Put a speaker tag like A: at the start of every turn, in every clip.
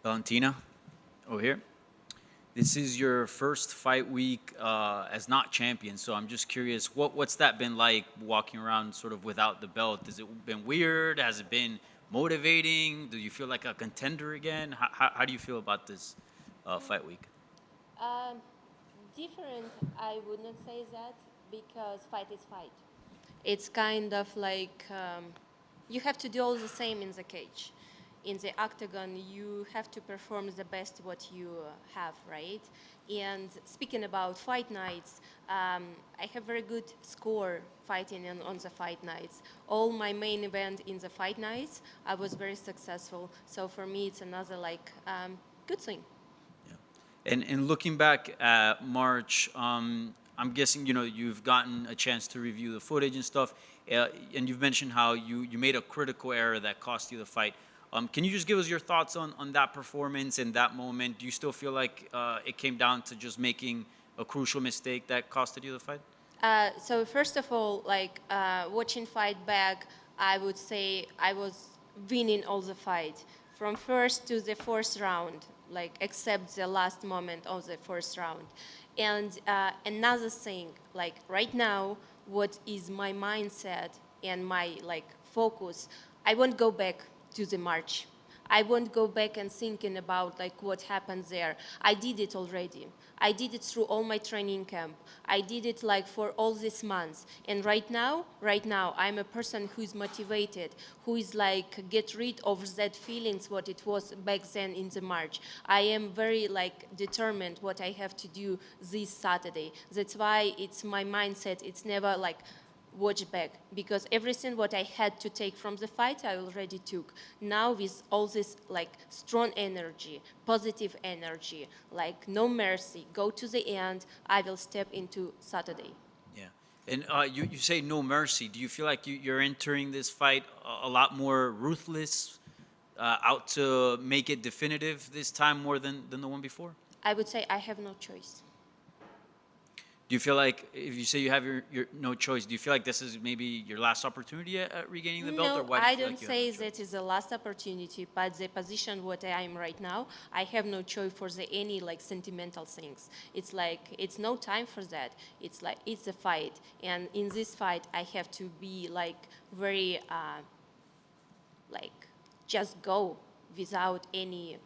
A: Valentina, over here. This is your first fight week as not champion, so I'm just curious, what's that been like walking around sort of without the belt? Has it been weird? Has it been motivating? Do you feel like a contender again? How do you feel about this fight week?
B: Um, Different, I would not say that because fight is fight. It's kind of like you have to do all the same in the cage. In the octagon, you have to perform the best what you have, right? And speaking about fight nights, I have very good score fighting on the fight nights. All my main event in the fight nights, I was very successful. So for me, it's another like good thing.
A: And looking back at March, I'm guessing you've gotten a chance to review the footage and stuff, and you've mentioned how you made a critical error that cost you the fight. Can you just give us your thoughts on that performance and that moment? Do you still feel like it came down to just making a crucial mistake that costed you the fight?
B: So first of all, like watching fight back, I would say I was winning all the fight from first to the fourth round, like except the last moment of the first round. And another thing, like right now, what is my mindset and my like focus? I won't go back to the March. I won't go back and thinking about like what happened there. I did it already. I did it through all my training camp. I did it like for all these months. And right now, I'm a person who is motivated, who is like get rid of that feelings what it was back then in the March. I am very like determined what I have to do this Saturday. That's why it's my mindset. It's never like watch back because everything what I had to take from the fight I already took. Now with all this like strong energy, positive energy, like no mercy, go to the end, I will step into Saturday.
A: Yeah. And you say no mercy. Do you feel like you're entering this fight a lot more ruthless, out to make it definitive this time more than the one before?
B: I would say I have no choice.
A: Do you feel like if you say you have your no choice, do you feel like this is maybe your last opportunity at regaining the belt, or
B: No,
A: why do you
B: I
A: feel
B: don't
A: like you have no
B: say
A: choice?
B: that is the last opportunity, but the position what I am right now, I have no choice for the any like sentimental things. It's like it's no time for that. It's like it's a fight, and in this fight, I have to be like very like just go without any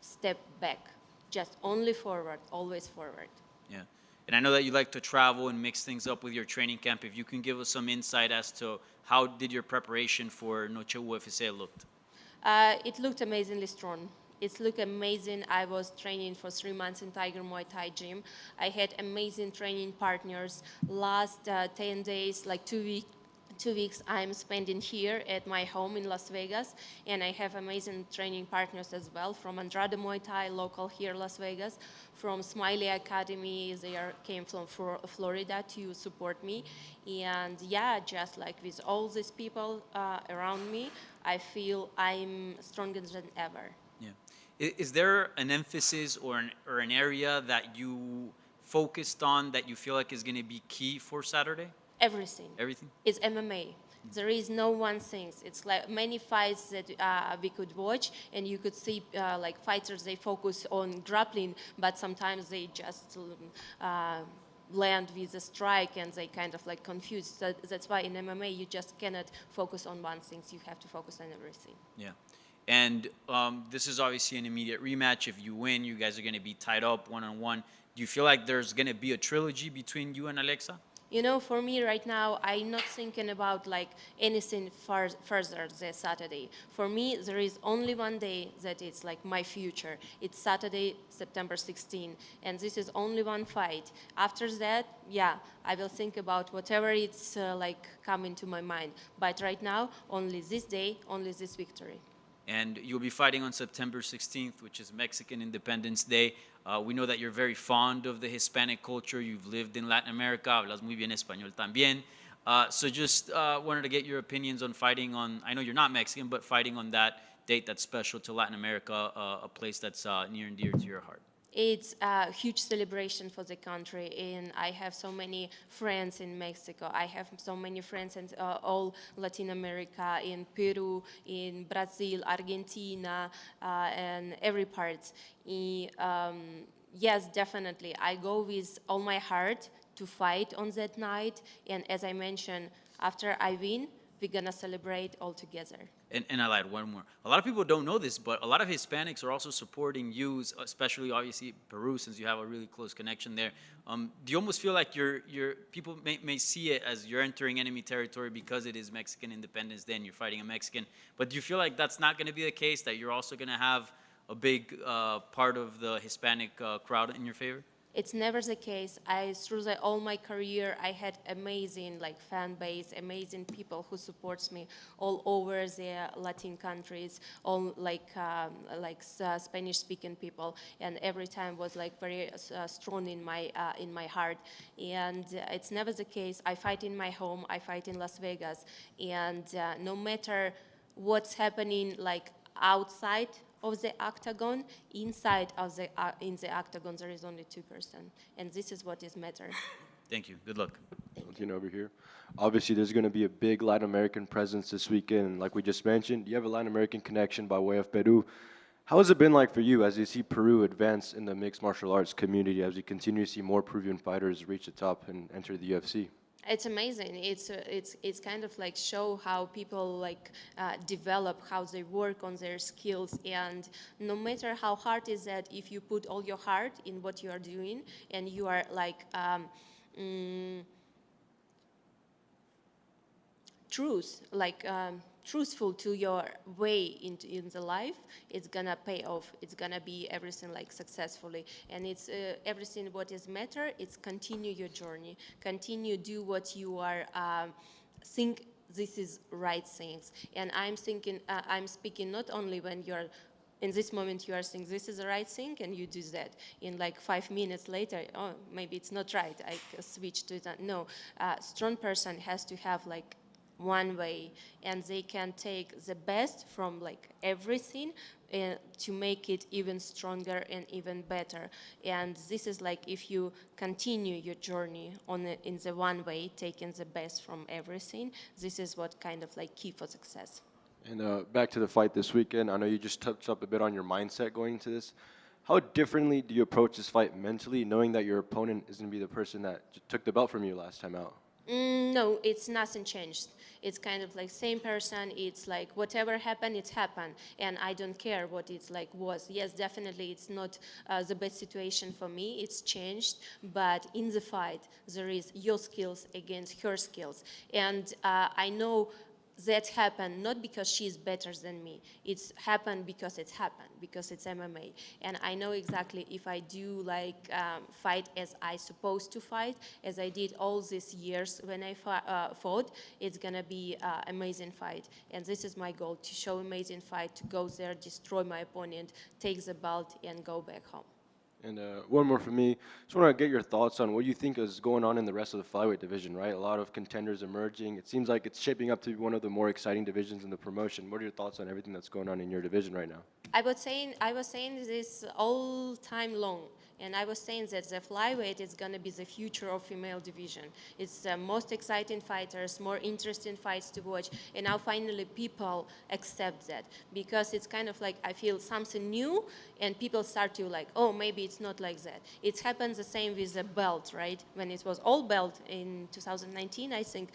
B: step back, just only forward, always forward.
A: Yeah. And I know that you like to travel and mix things up with your training camp. If you can give us some insight as to how did your preparation for Noche UFC looked?
B: It looked amazingly strong. It looked amazing. I was training for 3 months in Tiger Muay Thai gym. I had amazing training partners. Last 10 days, like 2 weeks, 2 weeks I'm spending here at my home in Las Vegas, and I have amazing training partners as well from Andrade Muay Thai, local here Las Vegas, from Smiley Academy. They came from Florida to support me, and yeah, just like with all these people around me, I feel I'm stronger than ever.
A: Yeah. Is there an emphasis or an area that you focused on that you feel like is going to be key for Saturday?
B: Everything.
A: Everything?
B: It's MMA. There is no one thing. It's like many fights that we could watch, and you could see like fighters they focus on grappling, but sometimes they just land with a strike and they kind of like confused. So that's why in MMA you just cannot focus on one thing. You have to focus on everything.
A: Yeah. And this is obviously an immediate rematch. If you win, you guys are going to be tied up 1-on-1. Do you feel like there's going to be a trilogy between you and Alexa?
B: You know, for me right now, I'm not thinking about like anything further this Saturday. For me, there is only one day that it's like my future. It's Saturday, September 16, and this is only one fight. After that, yeah, I will think about whatever it's like coming to my mind. But right now, only this day, only this victory.
A: And you'll be fighting on September 16th, which is Mexican Independence Day. We know that you're very fond of the Hispanic culture. You've lived in Latin America, hablas muy bien español también. So just wanted to get your opinions on fighting on, I know you're not Mexican, but fighting on that date that's special to Latin America, a place that's near and dear to your heart.
B: It's a huge celebration for the country, and I have so many friends in Mexico. I have so many friends in all Latin America, in Peru, in Brazil, Argentina, and every part. Yes, definitely. I go with all my heart to fight on that night, and as I mentioned, after I win, we're gonna celebrate all together.
A: And I'll add one more. A lot of people don't know this, but a lot of Hispanics are also supporting you, especially obviously Peru, since you have a really close connection there. Do you almost feel like you're people may see it as you're entering enemy territory because it is Mexican Independence Day and you're fighting a Mexican? But do you feel like that's not going to be the case? That you're also going to have a big part of the Hispanic crowd in your favor?
B: It's never the case. Through all my career, I had amazing fan base, amazing people who supports me all over the Latin countries, all Spanish speaking people, and every time was very strong in my heart. And it's never the case. I fight in my home. I fight in Las Vegas, and no matter what's happening outside of the octagon, inside of in the octagon there is only 2%, and this is what is matter.
A: Thank you. Good luck.
C: Valentina over here. Obviously, there's going to be a big Latin American presence this weekend, and like we just mentioned, you have a Latin American connection by way of Peru. How has it been like for you as you see Peru advance in the mixed martial arts community, as you continue to see more Peruvian fighters reach the top and enter the UFC?
B: It's amazing. It's kind of show how people develop, how they work on their skills, and no matter how hard is that, if you put all your heart in what you are doing and you are truthful to your way in the life, it's gonna pay off. It's gonna be everything successfully, and it's everything what is matter. It's continue your journey, continue do what you are think this is right things. And I'm thinking, I'm speaking not only when you're in this moment you are saying this is the right thing and you do that. In 5 minutes later, oh, maybe it's not right, I switch to that. No, strong person has to have one way, and they can take the best from everything to make it even stronger and even better. And this is if you continue your journey in the one way, taking the best from everything, this is what kind of key for success.
C: And back to the fight this weekend, I know you just touched up a bit on your mindset going into this. How differently do you approach this fight mentally, knowing that your opponent is going to be the person that took the belt from you last time out?
B: No, it's nothing changed. It's kind of same person. It's whatever happened, it's happened, and I don't care what it's was. Yes, definitely, it's not the best situation for me. It's changed, but in the fight, there is your skills against her skills, and I know that happened not because she's better than me. It's happened because it's happened, because it's MMA. And I know exactly if I do fight as I supposed to fight, as I did all these years when I fought, it's gonna be amazing fight. And this is my goal, to show amazing fight, to go there, destroy my opponent, take the belt, and go back home.
C: And one more for me. Just want to get your thoughts on what you think is going on in the rest of the flyweight division, right? A lot of contenders emerging. It seems like it's shaping up to be one of the more exciting divisions in the promotion. What are your thoughts on everything that's going on in your division right now?
B: I was saying this all time long, and I was saying that the flyweight is going to be the future of female division. It's the most exciting fighters, more interesting fights to watch, and now finally people accept that, because it's kind of I feel something new, and people start to oh, maybe it's not like that. It happens the same with the belt, right? When it was all belt in 2019, I think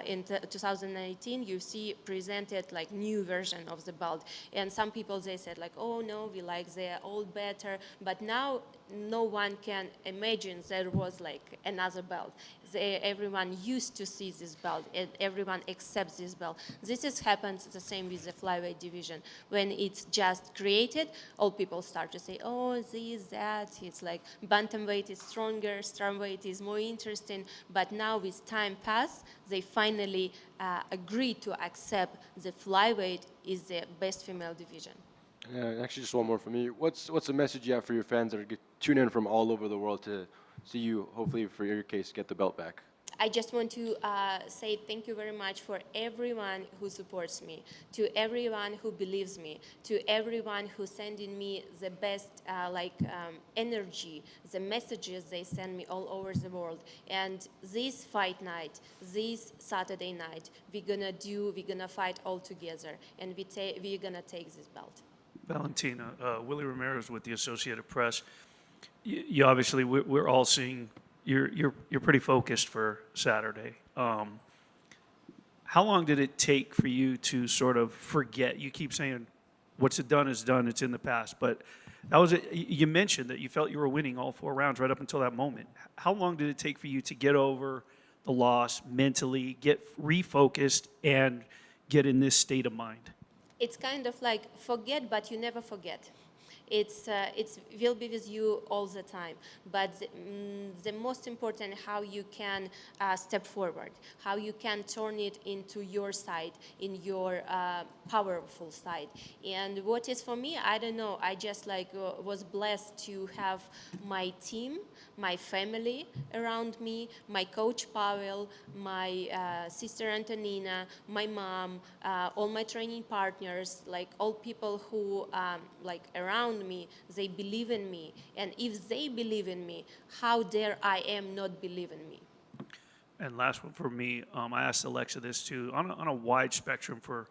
B: in 2019 UFC presented new version of the belt, and some people they said oh no, we like the old better, but now no one can imagine there was another belt. Everyone used to see this belt, and everyone accepts this belt. This has happened the same with the flyweight division. When it's just created, all people start to say, oh, this, that. It's bantamweight is stronger, strongweight is more interesting. But now with time pass, they finally agree to accept the flyweight is the best female division.
C: Actually, just one more for me. What's the message you have for your fans that are tune in from all over the world to see you, hopefully for your case, get the belt back?
B: I just want to say thank you very much for everyone who supports me, to everyone who believes me, to everyone who's sending me the best energy, the messages they send me all over the world. And this fight night, this Saturday night, we're gonna fight all together, and we're gonna take this belt.
D: Valentina, Willie Ramirez with the Associated Press. You obviously, we're all seeing you're pretty focused for Saturday. How long did it take for you to sort of forget? You keep saying, "What's done is done. It's in the past." But that was it. You mentioned that you felt you were winning all 4 rounds right up until that moment. How long did it take for you to get over the loss mentally, get refocused, and get in this state of mind?
B: It's kind of like forget, but you never forget. It's will be with you all the time. But the most important, how you can step forward, how you can turn it into your side, in your powerful side. And what is for me, I don't know. I just was blessed to have my team, my family around me, my coach Pavel, my sister Antonina, my mom, all my training partners, like all people who around me, they believe in me. And if they believe in me, how dare I am not believe in me?
D: And last one for me, I asked Alexa this too. On a wide spectrum for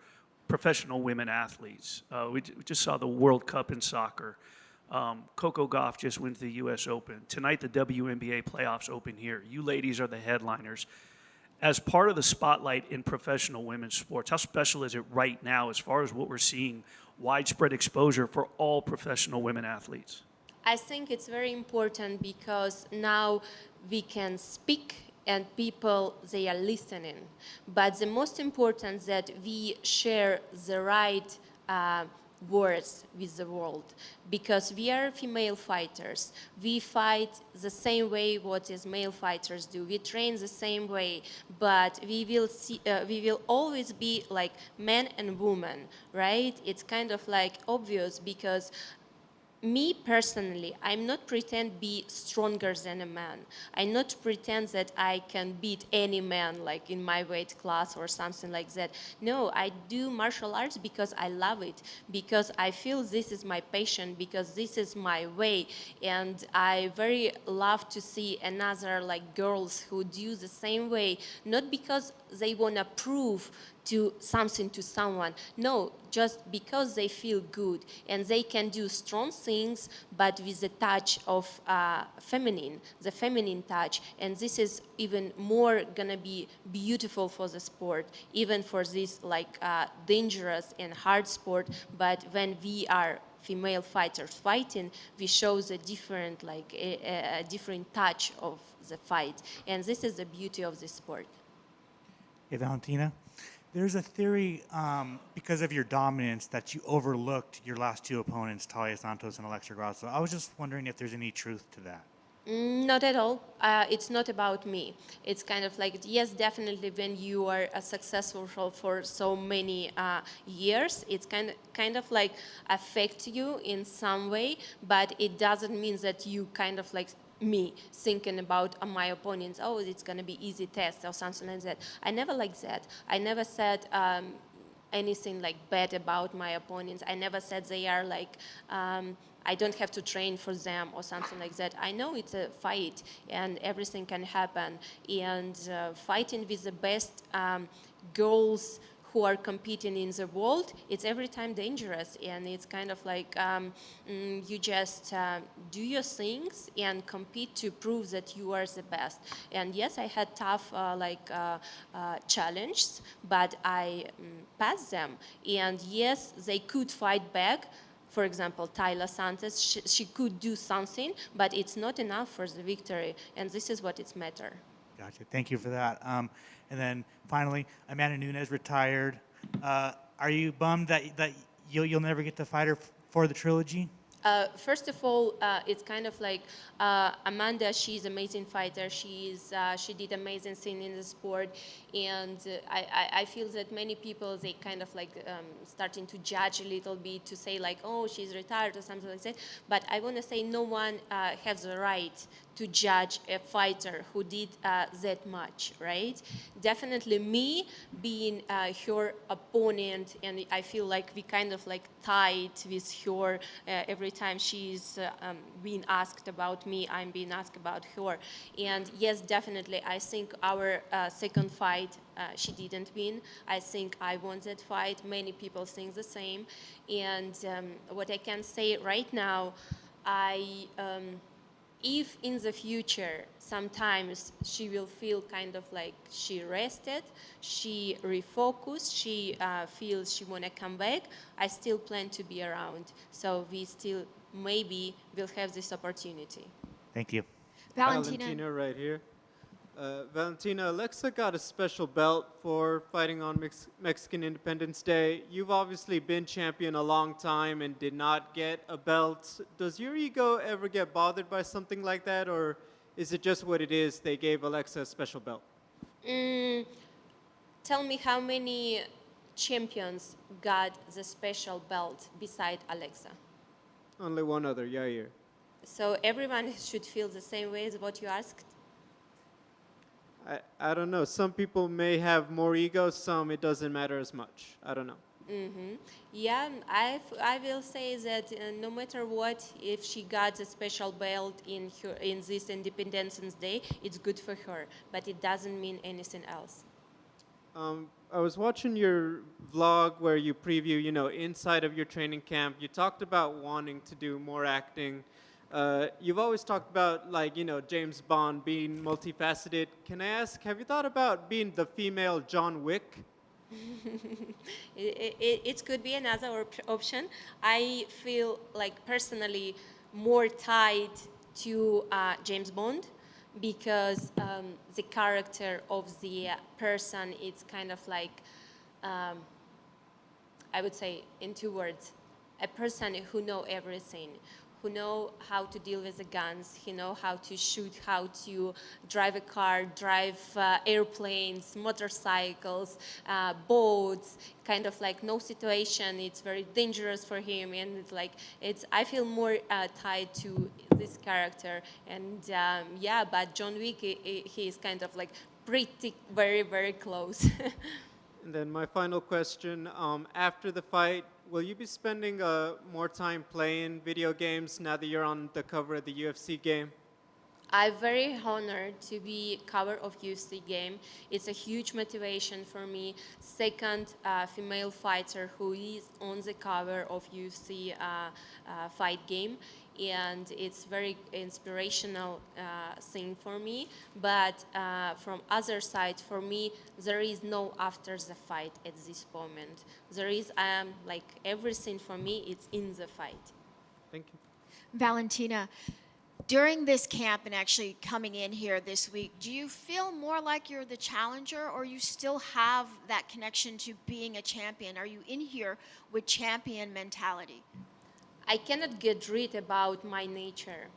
D: professional women athletes, we just saw the World Cup in soccer. Coco Gauff just went to the U.S. Open. Tonight, the WNBA playoffs open here. You ladies are the headliners. As part of the spotlight in professional women's sports, how special is it right now as far as what we're seeing, widespread exposure for all professional women athletes?
B: I think it's very important because now we can speak and people, they are listening. But the most important that we share the right words with the world, because we are female fighters. We fight the same way what is male fighters do. We train the same way, but we will always be like men and women, right? It's kind of like obvious because me personally, I'm not pretend be stronger than a man. I not pretend that I can beat any man like in my weight class or something like that. No, I do martial arts because I love it, because I feel this is my passion, because this is my way, and I very love to see another like girls who do the same way, not because they wanna prove to something to someone. No, just because they feel good and they can do strong things, but with the touch of feminine, the feminine touch. And this is even more gonna be beautiful for the sport, even for this like dangerous and hard sport. But when we are female fighters fighting, we show the different like a different touch of the fight. And this is the beauty of this sport.
E: Hey, Valentina. There's a theory, because of your dominance, that you overlooked your last two opponents, Talia Santos and Alexa Grasso. I was just wondering if there's any truth to that.
B: Not at all. It's not about me. It's kind of like, yes, definitely when you are successful for so many years, it's kind of like affect you in some way, but it doesn't mean that you kind of like me thinking about my opponents, oh, it's going to be easy test or something like that. I never like that. I never said anything like bad about my opponents. I never said they are like, I don't have to train for them or something like that. I know it's a fight and everything can happen. And fighting with the best girls who are competing in the world, it's every time dangerous, and it's kind of like you just do your things and compete to prove that you are the best. And yes, I had tough challenges, but I passed them. And yes, they could fight back. For example, Taila Santos, she could do something, but it's not enough for the victory, and this is what it's matter.
E: Gotcha. Thank you for that. And then finally, Amanda Nunes retired. Are you bummed that you'll never get to fight her for the trilogy?
B: First of all, it's kind of like Amanda. She's an amazing fighter. She did amazing thing in the sport, and I feel that many people, they kind of like starting to judge a little bit, to say like, oh, she's retired or something like that. But I want to say no one has the right to judge a fighter who did that much, right? Definitely me being her opponent, and I feel like we kind of like tied with her every time she's being asked about me, I'm being asked about her. And yes, definitely, I think our second fight, she didn't win. I think I won that fight. Many people think the same. And what I can say right now, if in the future sometimes she will feel kind of like she rested, she refocused, she feels she want to come back, I still plan to be around. So we still maybe will have this opportunity.
E: Thank you.
F: Valentina right here. Valentina, Alexa got a special belt for fighting on Mexican Independence Day. You've obviously been champion a long time and did not get a belt. Does your ego ever get bothered by something like that, or is it just what it is? They gave Alexa a special belt.
B: Tell me how many champions got the special belt beside Alexa?
F: Only one other, Yair.
B: So everyone should feel the same way as what you asked?
F: I don't know. Some people may have more ego, some it doesn't matter as much. I don't know.
B: Yeah, I will say that no matter what, if she got a special belt in this Independence Day, it's good for her, but it doesn't mean anything else.
F: I was watching your vlog where you preview, inside of your training camp. You talked about wanting to do more acting. You've always talked about, James Bond being multifaceted. Can I ask, have you thought about being the female John Wick?
B: It could be another option. I feel like personally more tied to James Bond because the character of the person, it's kind of like, I would say in 2 words, a person who know everything, who know how to deal with the guns, who know how to shoot, how to drive a car, drive airplanes, motorcycles, boats, kind of like no situation, it's very dangerous for him, and I feel more tied to this character, and yeah, but John Wick, he is kind of like pretty, very, very close.
F: And then my final question, after the fight, will you be spending more time playing video games now that you're on the cover of the UFC game?
B: I'm very honored to be cover of UFC game. It's a huge motivation for me. Second female fighter who is on the cover of UFC fight game. And it's very inspirational thing for me. But from other side, for me, there is no after the fight at this moment. There is like everything for me, it's in the fight.
F: Thank you.
G: Valentina, during this camp and actually coming in here this week, do you feel more like you're the challenger, or you still have that connection to being a champion? Are you in here with champion mentality?
B: I cannot get rid about my nature.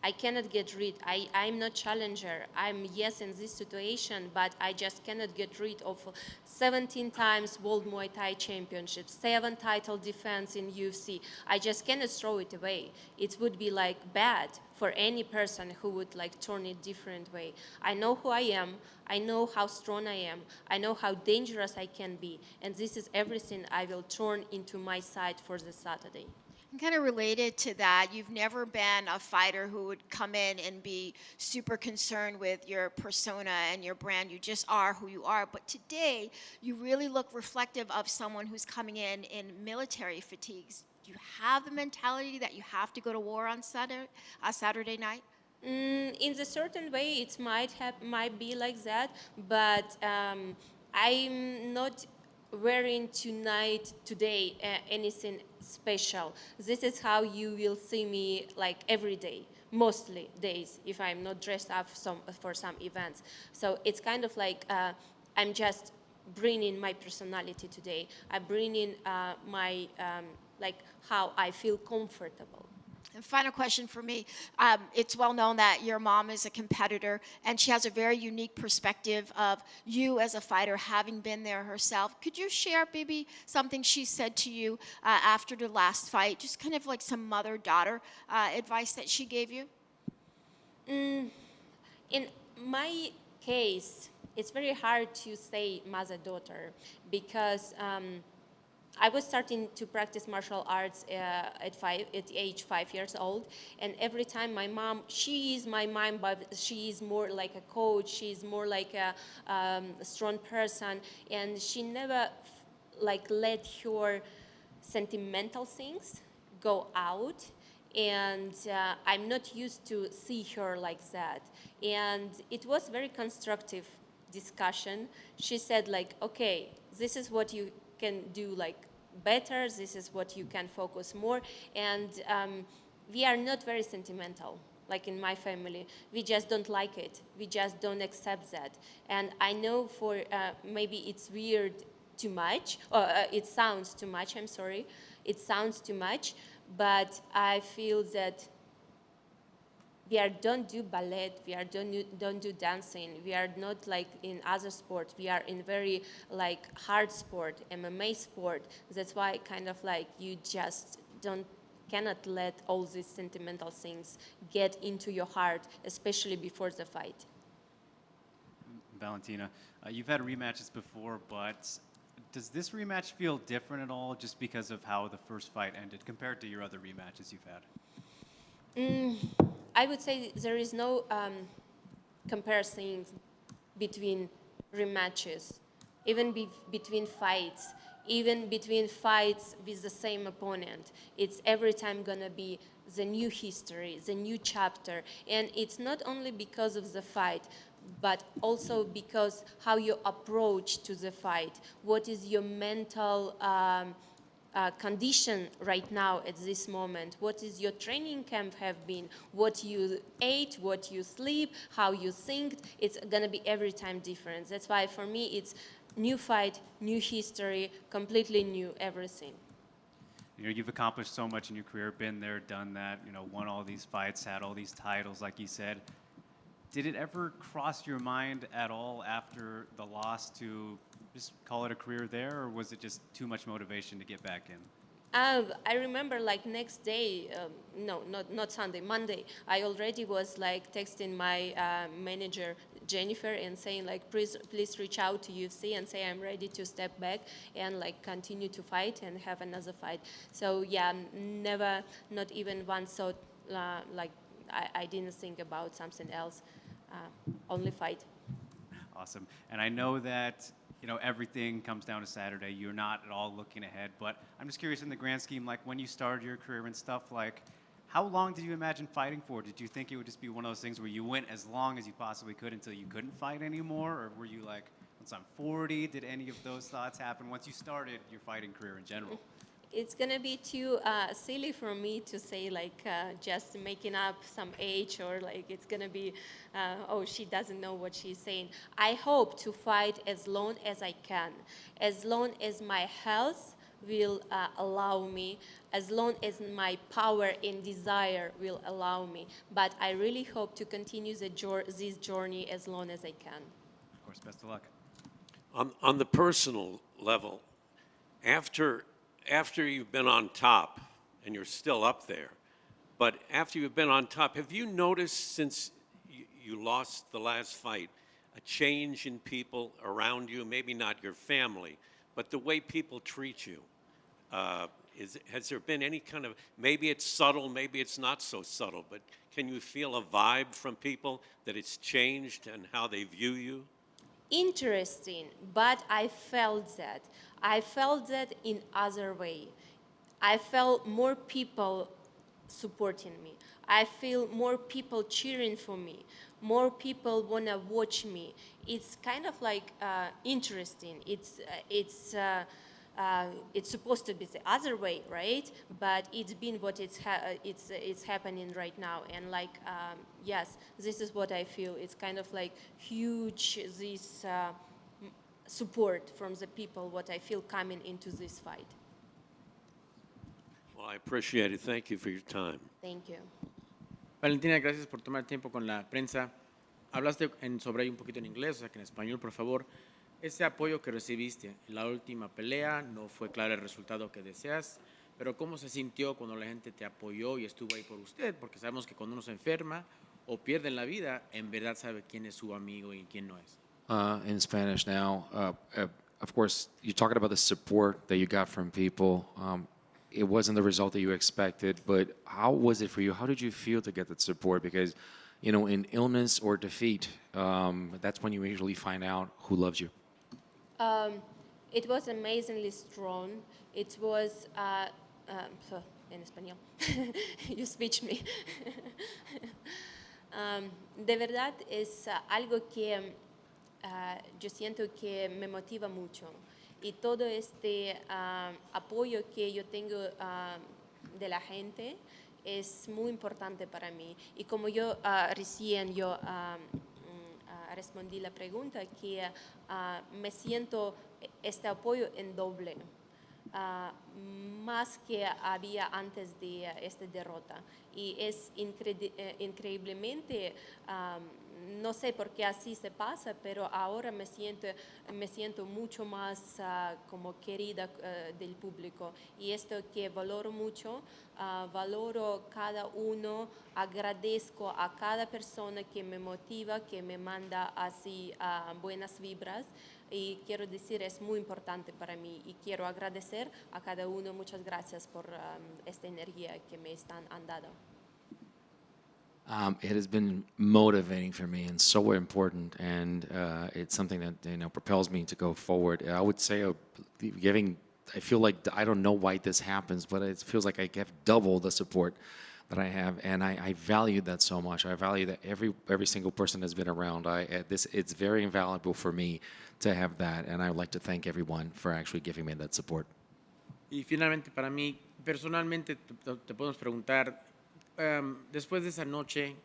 B: I cannot get rid. I'm not challenger. I'm yes in this situation, but I just cannot get rid of 17 times World Muay Thai Championship, 7 title defense in UFC. I just cannot throw it away. It would be like bad for any person who would like turn it different way. I know who I am. I know how strong I am. I know how dangerous I can be. And this is everything I will turn into my side for the Saturday.
G: And kind of related to that, you've never been a fighter who would come in and be super concerned with your persona and your brand. You just are who you are. But today, you really look reflective of someone who's coming in military fatigues. Do you have the mentality that you have to go to war on Saturday night?
B: In a certain way, it might be like that, but I'm not wearing today anything special. This is how you will see me like every day, mostly days, if I'm not dressed up for some events. So it's kind of like I'm just bringing my personality today. I bring in my like how I feel comfortable.
G: And final question for me. It's well known that your mom is a competitor, and she has a very unique perspective of you as a fighter, having been there herself. Could you share maybe something she said to you after the last fight, just kind of like some mother-daughter advice that she gave you?
B: Mm, in my case, it's very hard to say mother-daughter because I was starting to practice martial arts at age 5 years old, and every time my mom, she is my mom, but she is more like a coach. She's more like a strong person, and she never like let her sentimental things go out, and I'm not used to see her like that. And it was very constructive discussion. She said like, okay, this is what you can do like better, this is what you can focus more, and we are not very sentimental. Like in my family, we just don't like it. We just don't accept that. And I know for maybe it's weird too much, or it sounds too much, I'm sorry. It sounds too much, but I feel that don't do ballet, don't do dancing, we are not like in other sports, we are in very like hard sport, MMA sport. That's why kind of like you just cannot let all these sentimental things get into your heart, especially before the fight.
H: Valentina, you've had rematches before, but does this rematch feel different at all just because of how the first fight ended compared to your other rematches you've had?
B: I would say there is no comparison between rematches, even between fights, even between fights with the same opponent. It's every time gonna be the new history, the new chapter. And it's not only because of the fight, but also because how you approach to the fight. What is your mental condition right now at this moment? What is your training camp have been? What you ate, what you sleep, how you think? It's gonna be every time different. That's why for me it's new fight, new history, completely new everything.
H: You know, you've accomplished so much in your career, been there, done that, you know, won all these fights, had all these titles, like you said. Did it ever cross your mind at all after the loss to just call it a career there, or was it just too much motivation to get back in?
B: I remember like next day, no, not Sunday, Monday, I already was like texting my manager, Jennifer, and saying like, please reach out to UFC and say I'm ready to step back and like continue to fight and have another fight. So yeah, never, not even once thought like I didn't think about something else, only fight.
H: Awesome. And I know that, you know, everything comes down to Saturday. You're not at all looking ahead, but I'm just curious in the grand scheme, like when you started your career and stuff, like how long did you imagine fighting for? Did you think it would just be one of those things where you went as long as you possibly could until you couldn't fight anymore? Or were you like, once I'm 40, did any of those thoughts happen once you started your fighting career in general?
B: It's gonna be too silly for me to say like just making up some age, or like it's gonna be, oh, she doesn't know what she's saying. I hope to fight as long as I can, as long as my health will allow me, as long as my power and desire will allow me. But I really hope to continue this journey as long as I can.
H: Of course, best of luck.
I: On the personal level, after you've been on top, and you're still up there, but after you've been on top, have you noticed since you lost the last fight a change in people around you? Maybe not your family, but the way people treat you. Has there been any kind of, maybe it's subtle, maybe it's not so subtle, but can you feel a vibe from people that it's changed and how they view you?
B: Interesting, but I felt that. I felt that in other way. I felt more people supporting me. I feel more people cheering for me. More people wanna watch me. It's kind of like interesting. It's supposed to be the other way, right? But it's been what it's happening right now, and like yes, this is what I feel. It's kind of like huge this support from the people. What I feel coming into this fight.
I: Well, I appreciate it. Thank you for your time.
B: Thank you.
J: Valentina, gracias por tomar tiempo con la prensa. Hablaste sobre ello un poquito en inglés, o sea que en español, por favor. Ese apoyo que recibiste en la última pelea, no fue claro el resultado que deseas, pero ¿cómo se sintió cuando la gente te apoyó y estuvo ahí por usted? Porque sabemos que cuando uno se enferma o pierden la vida, en verdad sabe quién es su amigo y quién no es.
K: In Spanish now. Of course, you're talking about the support that you got from people. It wasn't the result that you expected, but how was it for you? How did you feel to get that support? Because, in illness or defeat, that's when you usually find out who loves you.
B: It was amazingly strong. It was, en español, you switched me. De verdad es algo que yo siento que me motiva mucho. Y todo este apoyo que yo tengo de la gente es muy importante para mí. Y como yo recién respondí la pregunta, que me siento este apoyo en doble, más que había antes de esta derrota. Y es increíblemente, no sé por qué así se pasa, pero ahora me siento mucho más como querida del público. Y esto que valoro mucho, valoro cada uno, agradezco a cada persona que me motiva, que me manda así buenas vibras. Y quiero decir, es muy importante para mí y quiero agradecer a cada uno. Muchas gracias por esta energía que me han dado.
K: It has been motivating for me and so important, and it's something that propels me to go forward. I would say I feel like I don't know why this happens, but it feels like I have double the support that I have, and I value that so much. I value that every single person has been around. It's very invaluable for me to have that, and I would like to thank everyone for actually giving me that support.
J: Y finalmente, para mí, personalmente, te podemos preguntar, después de esa noche,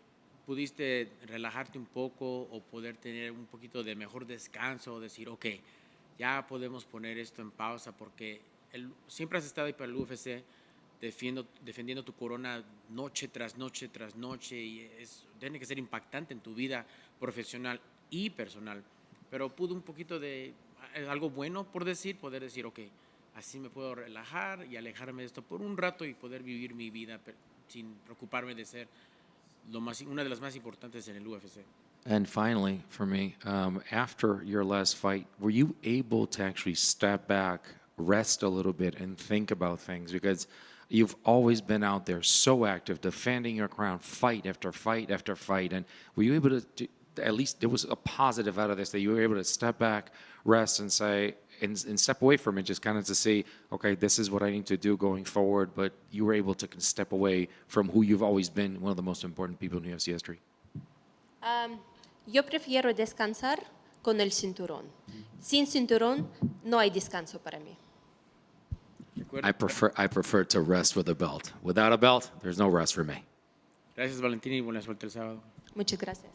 J: ¿pudiste relajarte un poco o poder tener un poquito de mejor descanso o decir, ok, ya podemos poner esto en pausa porque siempre has estado ahí para el UFC defendiendo tu corona noche tras noche tras noche y tiene que ser impactante en tu vida profesional y personal, pero pudo un poquito de algo bueno por poder decir, ok, así me puedo relajar y alejarme de esto por un rato y poder vivir mi vida sin preocuparme de ser una de las más importantes en el UFC.
K: And finally, for me, after your last fight, were you able to actually step back, rest a little bit, and think about things? Because you've always been out there so active, defending your crown, fight after fight after fight. And were you able to at least there was a positive out of this, that you were able to step back, rest, and say, and step away from it, just kind of to see, okay, this is what I need to do going forward, but you were able to step away from who you've always been, one of the most important people in UFC history?
B: Yo prefiero descansar con el cinturón. Sin cinturón no hay descanso para mí.
K: I prefer to rest with a belt. Without a belt, there's no rest for me.
J: Gracias, Valentina, y buena suerte el sábado.
B: Muchas gracias.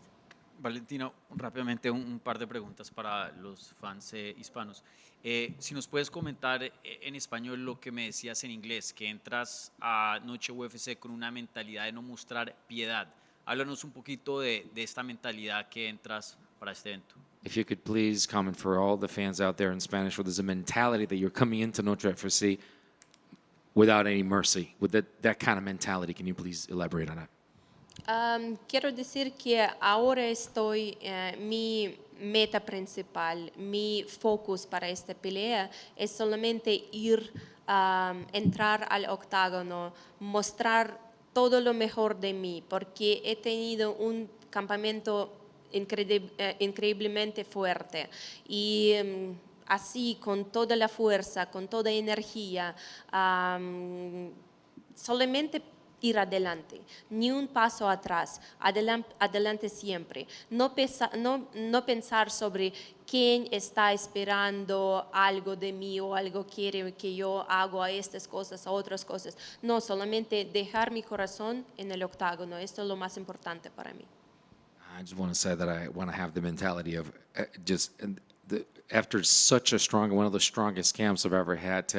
A: Valentina, rápidamente un par de preguntas para los fans hispanos. Si nos puedes comentar en español lo que me decías en inglés, que entras a Noche UFC con una mentalidad de no mostrar piedad. Háblanos un poquito de esta mentalidad que entras para este evento.
K: If you could please comment for all the fans out there in Spanish, where there's a mentality that you're coming into Noche UFC without any mercy, with that kind of mentality. Can you please elaborate on that?
B: Quiero decir que ahora mi meta principal, mi focus para esta pelea es solamente entrar al octágono, mostrar todo lo mejor de mí, porque he tenido un campamento increíblemente fuerte y así con toda la fuerza, con toda energía, solamente ir adelante, ni un paso atrás, adelante siempre. No pensar sobre quién está esperando algo de mí o algo quiere que yo haga estas cosas o otras cosas. No, solamente dejar mi corazón en el octágono. Esto es lo más importante para mí.
K: I just want to say that I want to have the mentality of after such one of the strongest camps I've ever had,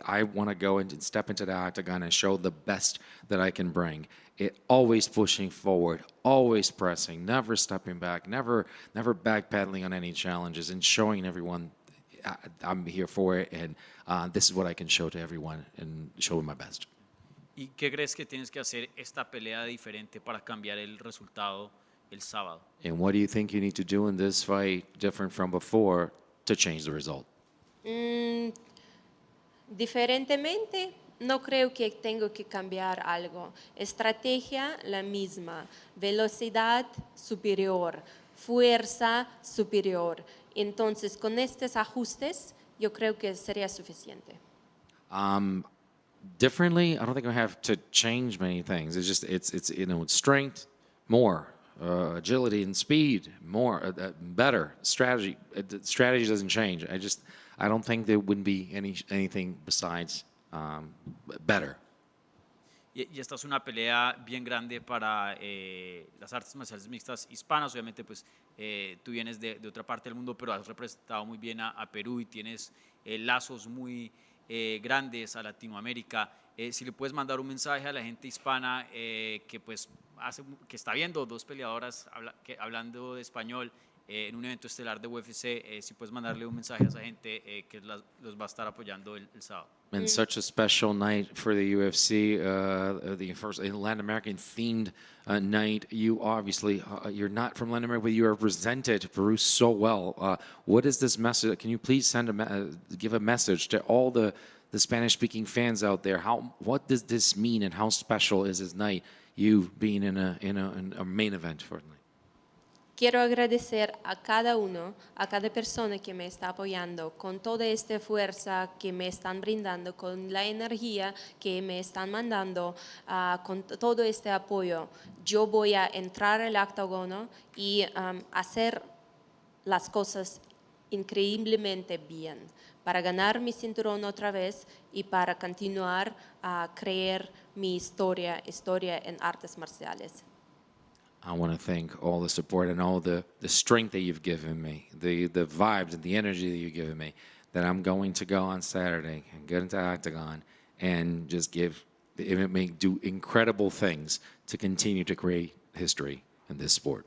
K: I want to go and step into the octagon and show the best that I can bring. Always pushing forward, always pressing, never stepping back, never backpedaling on any challenges, and showing everyone I'm here for it, and this is what I can show to everyone and show my best.
A: ¿Y qué crees que tienes que hacer esta pelea diferente para cambiar el resultado el sábado?
K: And what do you think you need to do in this fight different from before to change the result?
B: Mm, Diferentemente, no creo que tengo que cambiar algo. Estrategia la misma, velocidad superior, fuerza superior. Entonces, con estos ajustes, yo creo que sería suficiente.
K: Differently, I don't think I have to change many things. It's just it's it's strength, more agility and speed, more better strategy. The strategy doesn't change. I don't think there wouldn't be anything besides better.
A: Y esta es una pelea bien grande para las artes marciales mixtas hispanas. Obviamente, pues tú vienes de otra parte del mundo, pero has representado muy bien a Perú y tienes lazos muy grandes a Latinoamérica. Si le puedes mandar un mensaje a la gente hispana que pues que está viendo dos peleadoras hablando de español en un evento estelar de UFC, si puedes mandarle un mensaje a esa gente que los va a estar apoyando el sábado.
K: And such a special night for the UFC, the first Latin American themed night. You obviously, you're not from Latin America, but you represented Peru so well. What is this message? Can you please give a message to all the Spanish-speaking fans out there? What does this mean, and how special is this night? You being in a main event for the night.
B: Quiero agradecer a cada uno, a cada persona que me está apoyando con toda esta fuerza que me están brindando, con la energía que me están mandando, con todo este apoyo. Yo voy a entrar al octágono y hacer las cosas increíblemente bien para ganar mi cinturón otra vez y para continuar a crear mi historia en artes marciales.
K: I want to thank all the support and all the strength that you've given me, the vibes and the energy that you've given me, that I'm going to go on Saturday and get into Octagon and just do incredible things to continue to create history in this sport.